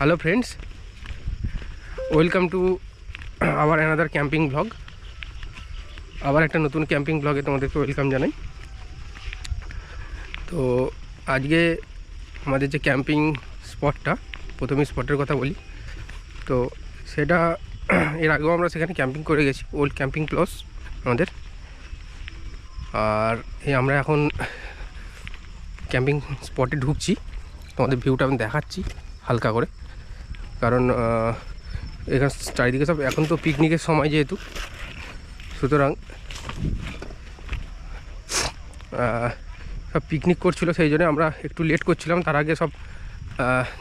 Hello friends, welcome to our another camping blog. आबार एक नतून कैम्पिंग ब्लगे तुम्हादेरके वेलकाम जानाई। तो आज के हमारे जो कैम्पिंग स्पटटा प्रथम स्पटर कथा बोली तो सेटा एर आगेও আমরা সেখানে ক্যাম্পিং করে গেছি ওল্ড ক্যাম্পিং প্লেস আমাদের। আর এই আমরা এখন ক্যাম্পিং স্পটে ঢুকছি, তোমাদের ভিউটা আমি দেখাচ্ছি হালকা করে, কারণ এখানে চারিদিকে সব এখন তো পিকনিকের সময় যেহেতু, সুতরাং সব পিকনিক করছিল, সেই জন্য আমরা একটু লেট করছিলাম। তার আগে সব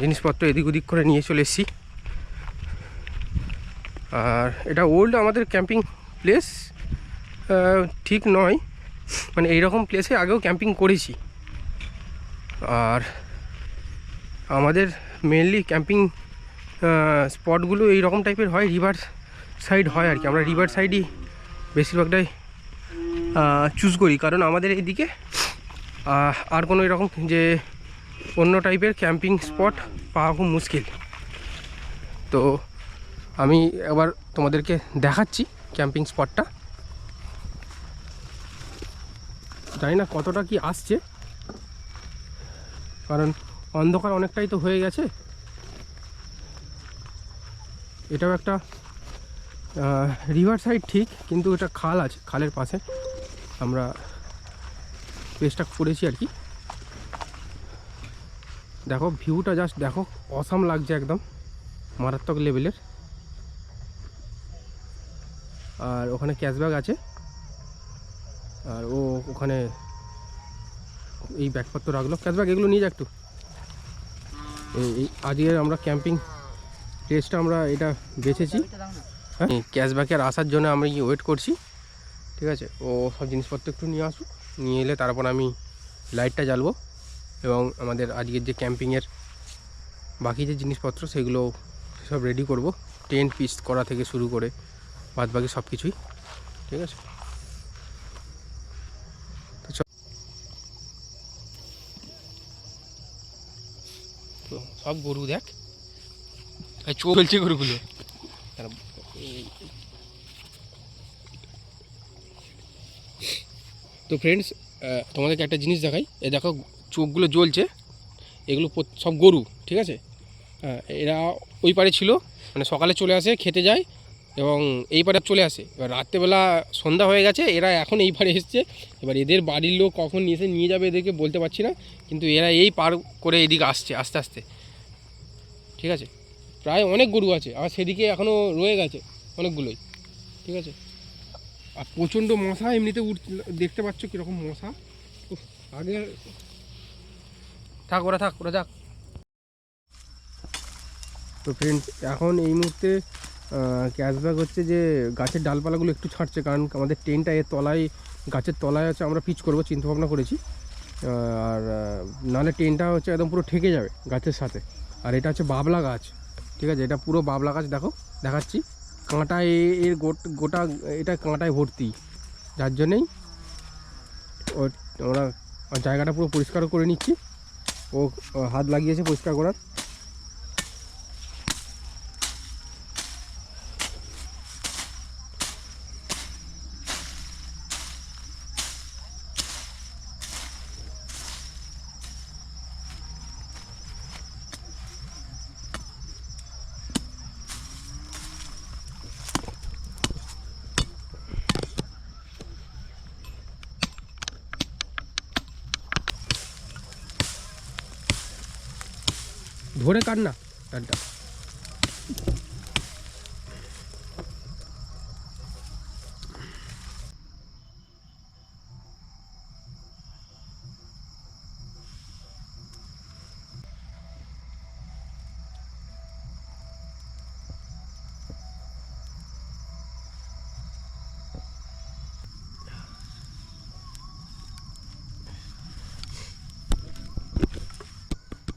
জিনিসপত্র এদিক ওদিক করে নিয়ে চলে এসেছি। আর এটা ওল্ড আমাদের ক্যাম্পিং প্লেস ঠিক নয়, মানে এইরকম প্লেসে আগেও ক্যাম্পিং করেছি। আর আমাদের মেনলি ক্যাম্পিং স্পটগুলো এই রকম টাইপের হয়, রিভার সাইড হয় আর কি। আমরা রিভার সাইডই বেশিরভাগটাই চুজ করি, কারণ আমাদের এইদিকে আর কোনো এরকম যে অন্য টাইপের ক্যাম্পিং স্পট পাওয়া খুব মুশকিল। তো আমি একবার তোমাদেরকে দেখাচ্ছি ক্যাম্পিং স্পটটা। জানি না কতটা কি আসছে, কারণ অন্ধকার অনেকটাই তো হয়ে গেছে। এটাও একটা রিভার সাইড ঠিক, কিন্তু এটা খাল আছে, খালের পাশে আমরা প্লেসটা করেছি আর কি। দেখো ভিউটা জাস্ট দেখো, অসাম লাগছে, একদম মারাত্মক লেভেলের। আর ওখানে ক্যাশব্যাগ আছে, আর ওখানে এই ব্যাগপত্র রাখলো, ক্যাশব্যাগ এগুলো নিয়ে যা একটু। এই আজকের আমরা ক্যাম্পিং প্লেসটা আমরা এটা বেছেছি। হ্যাঁ, ক্যাশব্যাকের আসার জন্য আমি ওয়েট করছি, ঠিক আছে। ও সব জিনিসপত্র একটু নিয়ে আসুক, নিয়ে এলে তারপর আমি লাইটটা জ্বালবো এবং আমাদের আজকের যে ক্যাম্পিংয়ের বাকি যে জিনিসপত্র সেগুলো সব রেডি করব। টেন্ট পিস করা থেকে শুরু করে বাদ বাকি সব কিছুই, ঠিক আছে। তো সব গরু দেখ চলছে গরুগুলো। তো ফ্রেন্ডস, তোমাদেরকে একটা জিনিস দেখাই। এ দেখো চোখগুলো জ্বলছে, এগুলো সব গরু, ঠিক আছে। এরা ওই পারে ছিল, মানে সকালে চলে আসে খেতে যায় এবং এই পারে চলে আসে। এবার রাত্রেবেলা সন্ধ্যা হয়ে গেছে, এরা এখন এই পারে এসছে। এবার এদের বাড়ির লোক কখন নিয়ে যাবে এদেরকে বলতে পারছি না, কিন্তু এরা এই পার করে এদিকে আসছে আস্তে আস্তে, ঠিক আছে। প্রায় অনেক গরু আছে, আর সেদিকে এখনও রয়ে গেছে অনেকগুলোই, ঠিক আছে। আর প্রচণ্ড মশা এমনিতে দেখতে পাচ্ছ কীরকম মশা। আগে থাক ওরা যাক। তো ফ্রেন্ডস, এখন এই মুহূর্তে ক্যাশব্যাক হচ্ছে যে গাছের ডালপালাগুলো একটু ছাড়ছে, কারণ আমাদের টেন্টটা এর তলায়, গাছের তলায় হচ্ছে আমরা পিচ করবো চিন্তাভাবনা করেছি। আর নাহলে টেন্টটা হচ্ছে একদম পুরো ঠেকে যাবে গাছের সাথে। আর এটা হচ্ছে বাবলা গাছ, ঠিক আছে। এটা পুরো বাবলা গাছ, দেখো দেখাচ্ছি। কাঁটায় এর গোটা এটা কাঁটায় ভর্তি, যার জন্যেই আমরা জায়গাটা পুরো পরিষ্কার করে নিচ্ছি। ও হাত লাগিয়েছে পরিষ্কার করার। ধরে কাট না কাটটা।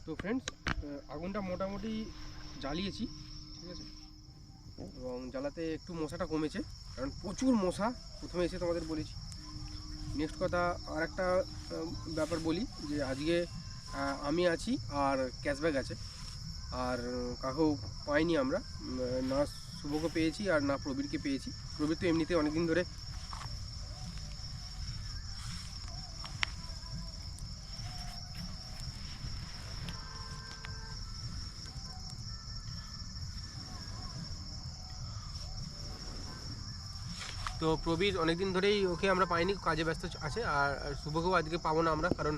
তো ফ্রেন্ডস, আগুনটা মোটামুটি জ্বালিয়েছি, ঠিক আছে। এবং জ্বালাতে একটু মশাটা কমেছে, কারণ প্রচুর মশা প্রথমে এসে তোমাদের বলেছি। নেক্সট কথা আর একটা ব্যাপার বলি, যে আজকে আমি আছি আর ক্যাশব্যাক আছে। আর কাকেও পাইনি আমরা, না শুভকে পেয়েছি আর না প্রবীরকে পেয়েছি। প্রবীর তো এমনিতে অনেকদিন ধরে তো প্রবীর অনেকদিন ধরেই ওকে আমরা পাইনি, কাজে ব্যস্ত আছে। আর শুভকেও আজকে পাবো না আমরা, কারণ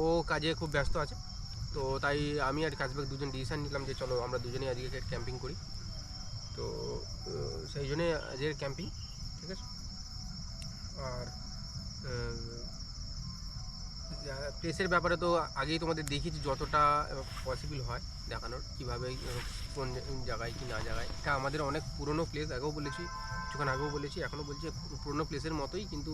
ও কাজে খুব ব্যস্ত আছে। তো তাই আমি আর কাজবাগ দুজন ডিসিশান নিলাম যে চলো আমরা দুজনেই আজকে ক্যাম্পিং করি। তো সেই জন্যে আজকের ক্যাম্পিং, ঠিক আছে। আর প্লেসের ব্যাপারে তো আগেই তোমাদের দেখিয়েছি, যতটা পসিবল হয় দেখানোর, কীভাবে কোন জায়গায় কি না জায়গায়। এটা আমাদের অনেক পুরনো প্লেস, আগেও বলেছি, কিছুক্ষণ আগেও বলেছি, এখনও বলছি, পুরনো প্লেসের মতোই, কিন্তু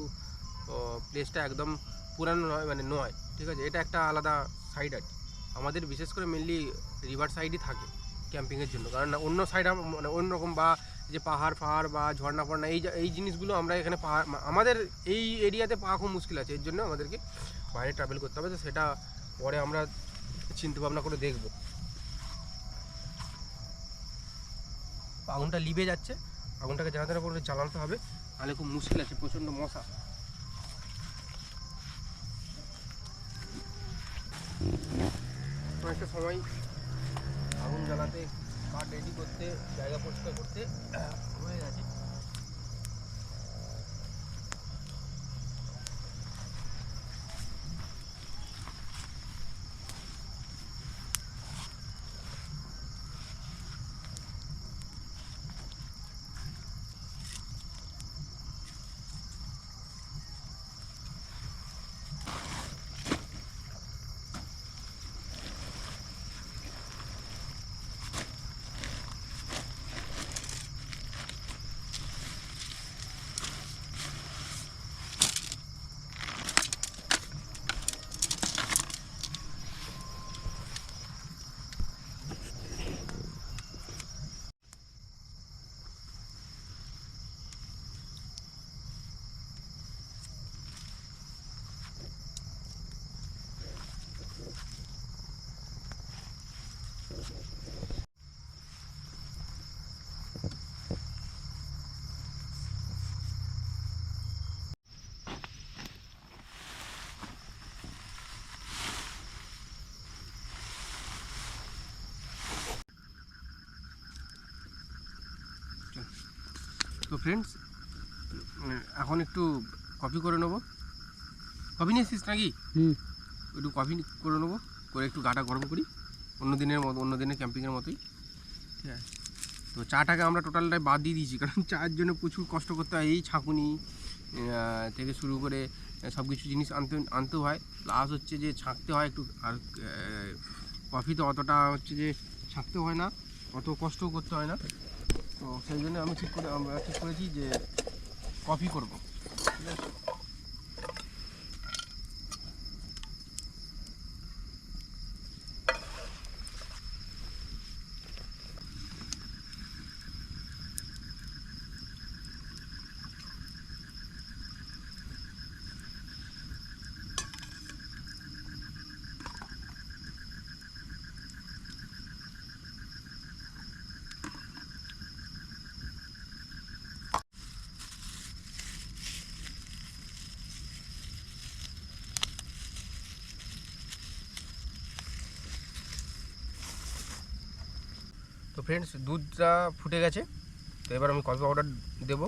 প্লেসটা একদম পুরানো নয়, মানে নয়, ঠিক আছে। এটা একটা আলাদা সাইড আর কি। আমাদের বিশেষ করে মেনলি রিভার সাইডই থাকে ক্যাম্পিংয়ের জন্য, কারণ অন্য সাইড মানে অন্যরকম বা যে পাহাড় ফাহাড় বা ঝর্ণা ফর্ণা এই জিনিসগুলো আমরা এখানে আমাদের এই এরিয়াতে পাওয়া খুব মুশকিল আছে। এর জন্য আমাদেরকে বাইরে ট্রাভেল করতে হবে। তো সেটা পরে আমরা চিন্তা ভাবনা করে দেখব। আগুনটা লিভে যাচ্ছে, আগুনটাকে যারা করে জ্বালাতে হবে, তাহলে খুব মুশকিল আছে, প্রচণ্ড মশা। অনেকটা সময় আগুন জ্বালাতে, কাঠ রেডি করতে, জায়গা পরিষ্কার করতে হয়ে গেছে। তো ফ্রেন্ডস, এখন একটু কফি করে নেবো। কফি নিয়েছিস নাকি? একটু কফি করে নেবো, করে একটু গাটা গরম করি, অন্য দিনের ক্যাম্পিংয়ের মতোই, ঠিক আছে। তো চাটাকে আমরা টোটালটাই বাদ দিয়ে দিয়েছি, কারণ চায়ের জন্য প্রচুর কষ্ট করতে হয়। এই ছাঁকুনি থেকে শুরু করে সব কিছু জিনিস আনতে হয়, প্লাস হচ্ছে যে ছাঁকতে হয় একটু। আর কফি তো অতটা হচ্ছে যে ছাঁকতে হয় না, অত কষ্টও করতে হয় না। তো সেই জন্য আমরা ঠিক করেছি যে কফি করব, ঠিক আছে। তো ফ্রেন্ডস, দুধটা ফুটে গেছে। তো এবার আমি কফি পাউডার দেবো,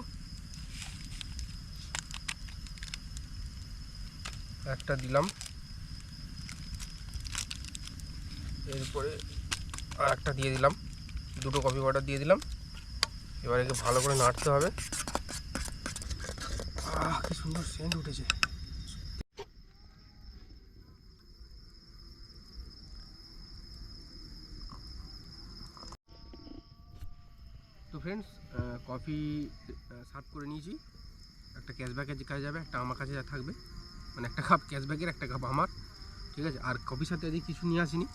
একটা দিলাম, এরপরে আর একটা দিয়ে দিলাম, দুটো কফি পাউডার দিয়ে দিলাম। এবার একে ভালো করে নাড়তে হবে। কি সুন্দর সেন্ট উঠেছে। তো ফ্রেন্ডস, কফি সার্ভ করে নিয়েছি। একটা ক্যাশব্যাকের কাছে যাবে, একটা আমার কাছে থাকবে, মানে একটা কাপ ক্যাশব্যাকের, একটা কাপ আমার, ঠিক আছে। আর কফির সাথে এদিকে কিছু নিয়ে আসিনি।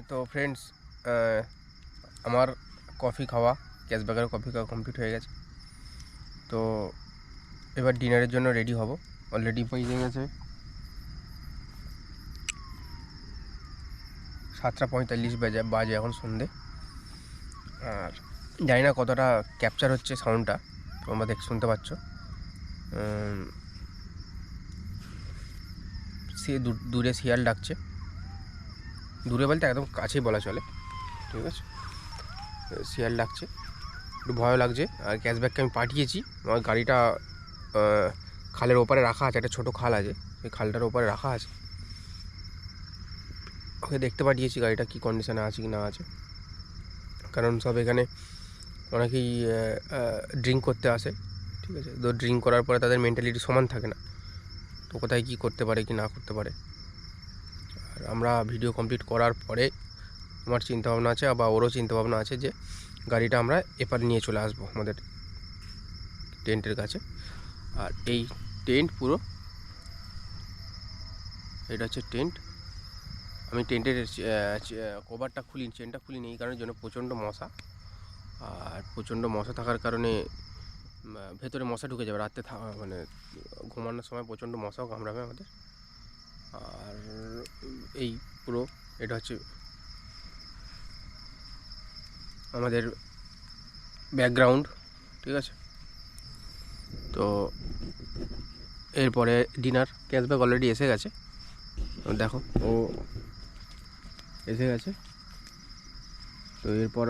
তো ফ্রেন্ডস, আমার কফি খাওয়া, ক্যাশব্যাকের কফি খাওয়া কমপ্লিট হয়ে গেছে। তো এবার ডিনারের জন্য রেডি হব। অলরেডি বেজে গেছে 7:45 বাজে এখন সন্ধে। আর জানি না কতটা ক্যাপচার হচ্ছে সাউন্ডটা, তোমরা শুনতে পাচ্ছ। সে দূরে শিয়াল ডাকছে, দূরে বলতে একদম কাছেই বলা চলে, ঠিক আছে। শিয়াল ডাকছে, একটু ভয় লাগছে। আর ক্যাশব্যাককে আমি পাঠিয়েছি, আমার গাড়িটা খালের ওপারে রাখা আছে, একটা ছোটো খাল আছে, সেই খালটার ওপারে রাখা আছে। ওকে দেখতে পাঠিয়েছি গাড়িটা কী কন্ডিশানে আছে কি না আছে, কারণ সব এখানে অনেকেই ড্রিঙ্ক করতে আসে, ঠিক আছে। তো ড্রিঙ্ক করার পরে তাদের মেন্টালিটি সমান থাকে না, তো কোথায় কী করতে পারে কি না করতে পারে। আর আমরা ভিডিও কমপ্লিট করার পরে আমার চিন্তাভাবনা আছে, বা ওরও চিন্তাভাবনা আছে যে গাড়িটা আমরা এপার নিয়ে চলে আসবো আমাদের টেন্টের কাছে। আর এই টেন্ট পুরো, এটা হচ্ছে টেন্ট। আমি টেন্টের কভারটা খুলিনি, চেনটা খুলিনি এই কারণের জন্য, প্রচণ্ড মশা। আর প্রচণ্ড মশা থাকার কারণে ভেতরে মশা ঢুকে যাবে রাত্রে, মানে ঘুমানোর সময় প্রচণ্ড মশাও কামড়াবে আমাদের। আর এই পুরো এটা হচ্ছে আমাদের ব্যাকগ্রাউন্ড, ঠিক আছে। তো এরপরে ডিনার, ক্যাশব্যাক অলরেডি এসে গেছে, দেখো ও এসে গেছে। তো এরপর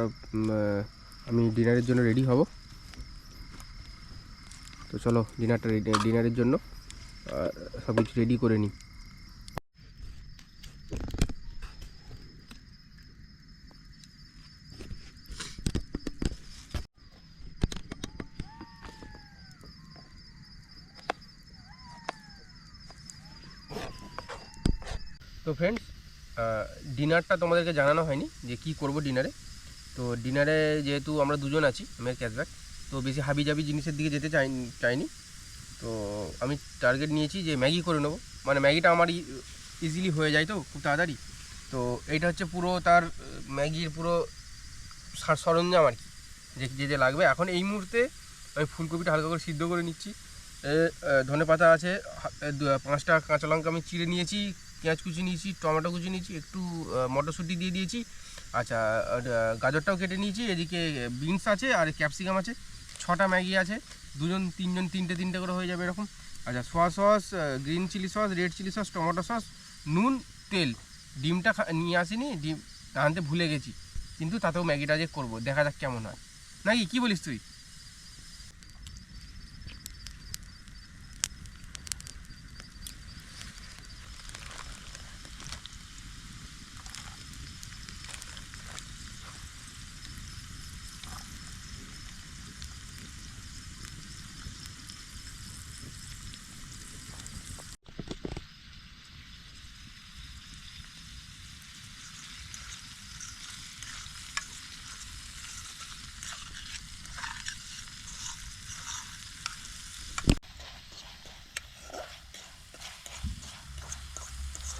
আমি ডিনারের জন্য রেডি হব। তো চলো ডিনারের জন্য সব কিছু রেডি করে নিই। তো ফ্রেন্ডস, ডিনারটা তোমাদেরকে জানানো হয়নি যে কি করব ডিনারে। তো ডিনারে যেহেতু আমরা দুজন আছি, আমি আর ক্যাশব্যাক, তো বেশি হাবিজাবি জিনিসের দিকে যেতে চাইনি। তো আমি টার্গেট নিয়েছি যে ম্যাগি করে নেবো, মানে ম্যাগিটা আমার ইজিলি হয়ে যায় তো খুব তাড়াতাড়ি। তো এইটা হচ্ছে পুরো তার ম্যাগির পুরো সরঞ্জাম আর কি, যে লাগবে। এখন এই মুহূর্তে আমি ফুলকপিটা হালকা করে সিদ্ধ করে নিচ্ছি। ধনে পাতা আছে, 5টা কাঁচা লঙ্কা আমি চিড়ে নিয়েছি, পেঁয়াজ কুচি নিয়েছি, টমেটো কুচি নিয়েছি, একটু মটরশুঁটি দিয়ে দিয়েছি। আচ্ছা, গাজরটাও কেটে নিয়েছি, এদিকে বিনস আছে আর ক্যাপসিকাম আছে। 6টা ম্যাগি আছে, 2জন 3জন 3টে করে হয়ে যাবে এরকম। আচ্ছা, soya sauce, green chilli sauce, red chilli sauce, tomato sauce, নুন, তেল। ডিমটা নিয়ে আসিনি, ডিম আনতে ভুলে গেছি, কিন্তু তাতেও ম্যাগিটা যে করবো, দেখা যাক কেমন হয়, নাকি কি বলিস তুই?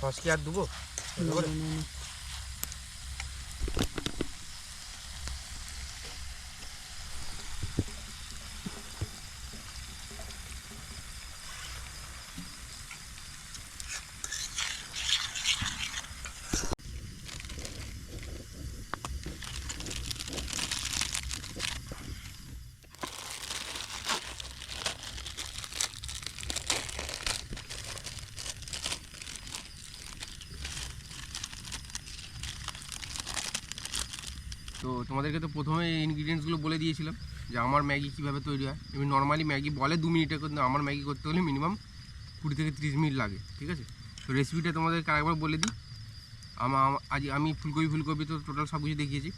সস কি আর দেবো? তো তোমাদেরকে তো প্রথমে ইনগ্রিডিয়েন্টসগুলো বলে দিয়েছিলাম যে আমার ম্যাগি কীভাবে তৈরি হয়। এমনি নর্মালি ম্যাগি বলে 2 মিনিটে, কিন্তু আমার ম্যাগি করতে হলে মিনিমাম 20 থেকে 30 মিনিট লাগে, ঠিক আছে। তো রেসিপিটা তোমাদেরকে আরেকবার বলে দিই। আজ আমি ফুলকপি তো টোটাল সব কিছু দেখিয়েছি।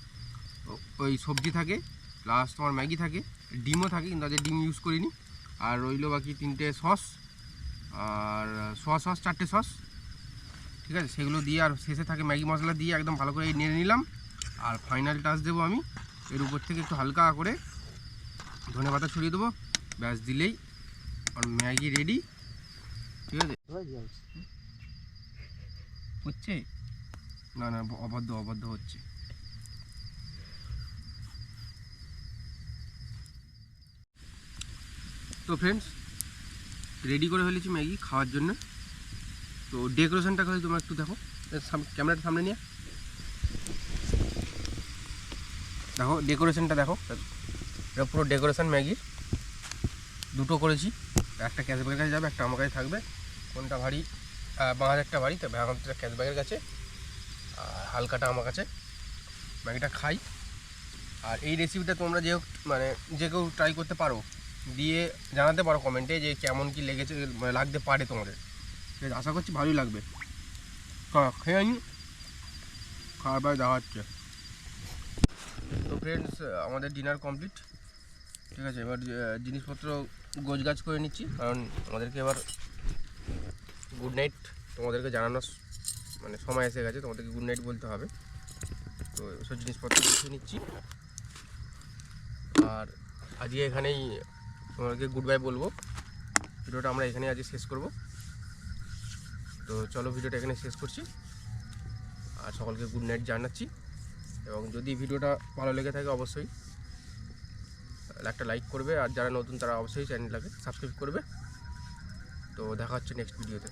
ওই সবজি থাকে, প্লাস তোমার ম্যাগি থাকে, ডিমও থাকে, কিন্তু আজকে ডিম ইউজ করিনি। আর রইলো বাকি 3টে সস, আর সোয়া সস 4টে সস, ঠিক আছে। সেগুলো দিয়ে আর শেষে থাকে ম্যাগি মশলা দিয়ে একদম ভালো করে নেড়ে নিলাম। আর ফাইনাল টাচ দেবো আমি, এর উপর থেকে একটু হালকা করে ধনে পাতা ছড়িয়ে দেবো, ব্যাস দিলেই আর ম্যাগি রেডি, ঠিক আছে। হচ্ছে না না, অবাধ্য হচ্ছে। তো ফ্রেন্ডস, রেডি করে ফেলেছি ম্যাগি খাওয়ার জন্য। তো ডেকোরেশনটা করে তোমরা একটু দেখো, ক্যামেরাটা সামনে নিয়ে দেখো, ডেকোরেশনটা দেখো। এটা পুরো ডেকোরেশন ম্যাগির। দুটো করেছি, একটা ক্যাশব্যাগের কাছে যাবে, একটা আমার কাছে থাকবে। কোনটা ভারী? 5000টা ভারী, তো ভাঙাটা ক্যাশব্যাগের কাছে, আর হালকাটা আমার কাছে। ম্যাগিটা খাই। আর এই রেসিপিটা তোমরা যে কেউ ট্রাই করতে পারো, দিয়ে জানাতে পারো কমেন্টে যে কেমন কি লেগেছে, মানে লাগতে পারে তোমাদের। ঠিক আছে, আশা করছি ভালোই লাগবে। খেয়ে আনি, খাওয়ার পরে দেখা হচ্ছে। তো ফ্রেন্ডস, আমাদের ডিনার কমপ্লিট। ঠিক আছে, এবার জিনিসপত্র গোছগাছ করে নিচ্ছি, কারণ আমাদেরকে এবার গুড নাইট তোমাদেরকে জানানোর মানে সময় এসে গেছে, তোমাদেরকে গুড নাইট বলতে হবে। তো এসব জিনিসপত্র গুছিয়ে নিচ্ছি, আর আজকে এখানেই তোমাদেরকে গুড বাই বলবো। ভিডিওটা আমরা এখানেই আজকে শেষ করব। তো চলো, ভিডিওটা এখানে শেষ করছি, আর সকলকে গুড নাইট জানাচ্ছি। এবং যদি ভিডিওটা ভালো লেগে থাকে অবশ্যই একটা লাইক করবে, আর যারা নতুন তারা অবশ্যই চ্যানেলটাকে সাবস্ক্রাইব করবে। তো দেখা হচ্ছে নেক্সট ভিডিওতে।